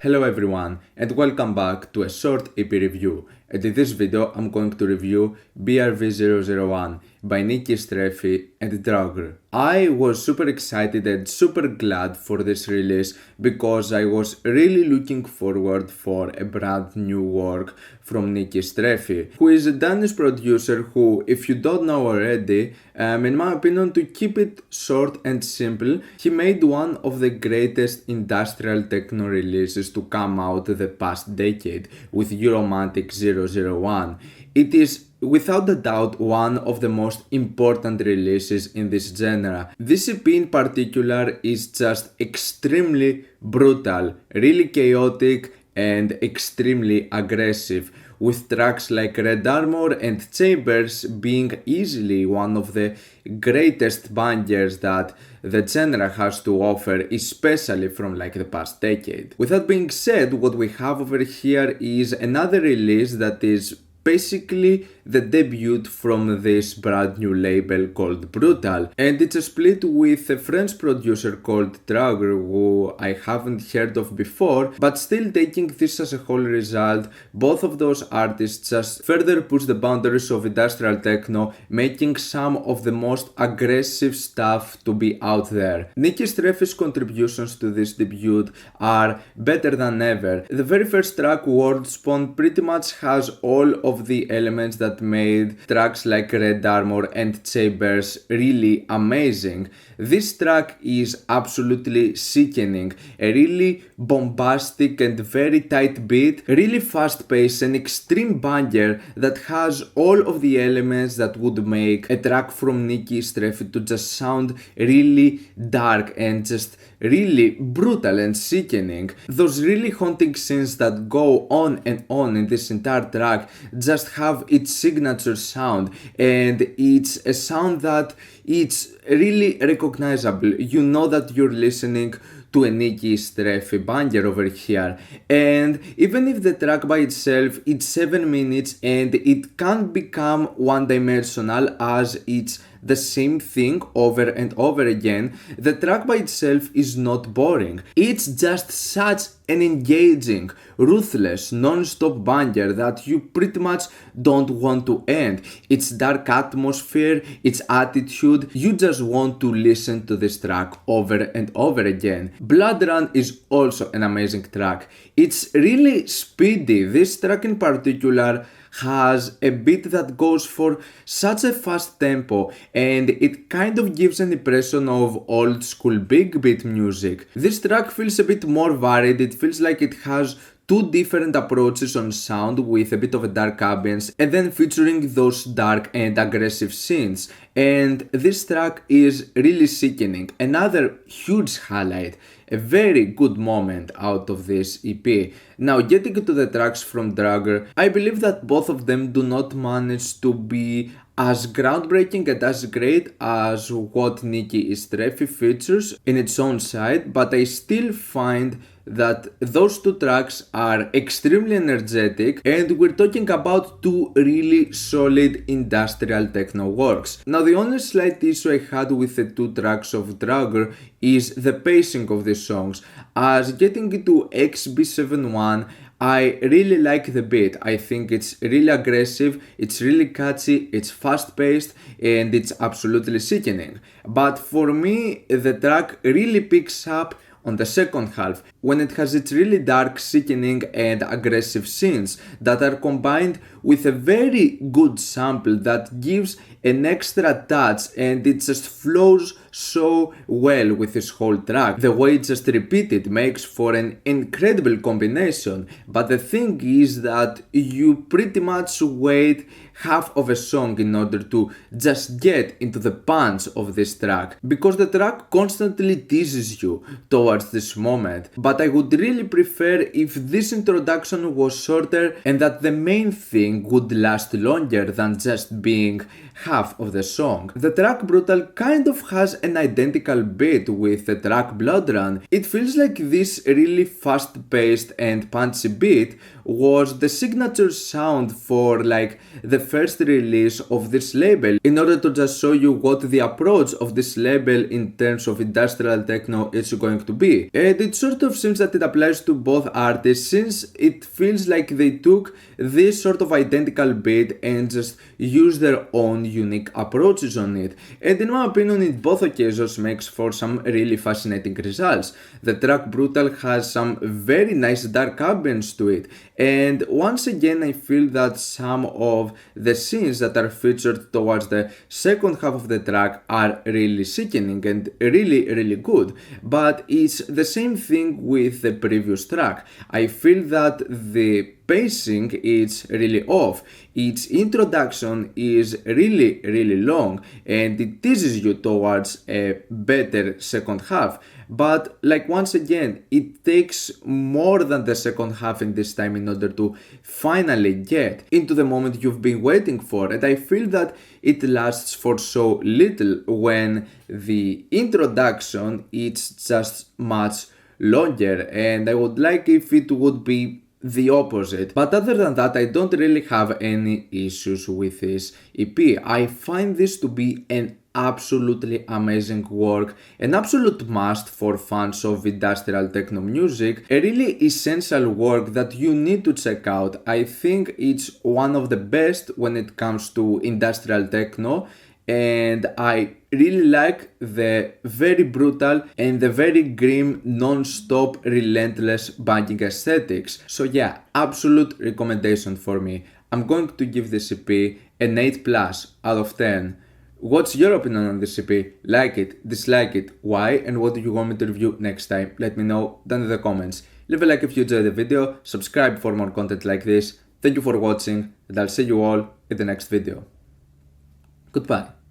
Hello everyone and welcome back to a short EP review, and in this video I'm going to review BRV001 by Niki Istrefi and Draugr. I was super excited and super glad for this release because I was really looking forward for a brand new work from Niki Istrefi, who is a Danish producer who, if you don't know already, in my opinion, to keep it short and simple, he made one of the greatest industrial techno releases to come out the past decade with Euromantic 001. It is without a doubt one of the most important releases in this genre. This EP in particular is just extremely brutal, really chaotic and extremely aggressive, with tracks like Red Armor and Chambers being easily one of the greatest bangers that the genre has to offer, especially from the past decade. With that being said, what we have over here is another release that is basically the debut from this brand new label called Brvtal, and it's a split with a French producer called Draugr, who I haven't heard of before, but still taking this as a whole result, both of those artists just further push the boundaries of industrial techno, making some of the most aggressive stuff to be out there. Niki Istrefi's contributions to this debut are better than ever. The very first track, Worldspawn, pretty much has all of the elements that made tracks like Red Armor and Chambers really amazing. This track is absolutely sickening, a really bombastic and very tight beat, really fast paced and extreme banger that has all of the elements that would make a track from Niki Istrefi to just sound really dark and just really brutal and sickening. Those really haunting scenes that go on and on in this entire track just have its signature sound, and it's a sound that it's really recognizable. You know that you're listening to a Niki Istrefi banger over here, and even if the track by itself it's 7 minutes and it can become one-dimensional as it's the same thing over and over again, the track by itself is not boring. It's just such an engaging, ruthless, non-stop banger that you pretty much don't want to end. Its dark atmosphere, its attitude, you just want to listen to this track over and over again. Blood Run is also an amazing track. It's really speedy. This track in particular has a beat that goes for such a fast tempo, and it kind of gives an impression of old school big beat music. This track feels a bit more varied. It feels like it has two different approaches on sound, with a bit of a dark ambience and then featuring those dark and aggressive scenes, and this track is really sickening. Another huge highlight, a very good moment out of this EP. Now, getting to the tracks from Draugr, I believe that both of them do not manage to be as groundbreaking and as great as what Niki Istrefi features in its own side, but I still find that those two tracks are extremely energetic, and we're talking about two really solid industrial techno works. Now, the only slight issue I had with the two tracks of Draugr is the pacing of the songs, as getting into XB71, I really like the beat. I think it's really aggressive, it's really catchy, it's fast paced, and it's absolutely sickening. But for me, the track really picks up on the second half, when it has its really dark, sickening and aggressive scenes that are combined with a very good sample that gives an extra touch, and it just flows so well with this whole track. The way it's just repeated makes for an incredible combination, but the thing is that you pretty much wait half of a song in order to just get into the punch of this track, because the track constantly teases you towards this moment. But I would really prefer if this introduction was shorter and that the main thing would last longer than just being half of the song. The track Brvtal kind of has an identical beat with the track Blood Run. It feels like this really fast-paced and punchy beat was the signature sound for like the first release of this label, in order to just show you what the approach of this label in terms of industrial techno is going to be. And it sort of seems that it applies to both artists, since it feels like they took this sort of identical beat and just used their own unique approaches on it. And in my opinion, in both occasions makes for some really fascinating results. The track Brvtal has some very nice dark ambience to it, and once again I feel that some of the scenes that are featured towards the second half of the track are really sickening and really good, but it's the same thing with the previous track. I feel that the pacing is really off. Its introduction is really long and it teases you towards a better second half, but like once again it takes more than the second half in this time in order to finally get into the moment you've been waiting for, and I feel that it lasts for so little when the introduction is just much longer, and I would like if it would be the opposite. But other than that, I don't really have any issues with this EP. I find this to be an absolutely amazing work, an absolute must for fans of industrial techno music, a really essential work that you need to check out. I think it's one of the best when it comes to industrial techno, and I really like the very brutal and the very grim, non-stop, relentless banging aesthetics. So yeah, absolute recommendation for me. I'm going to give this EP an 8 plus out of 10. What's your opinion on this EP? Like it, dislike it, why, and what do you want me to review next time? Let me know down in the comments. Leave a like if you enjoyed the video, subscribe for more content like this. Thank you for watching, and I'll see you all in the next video. Goodbye.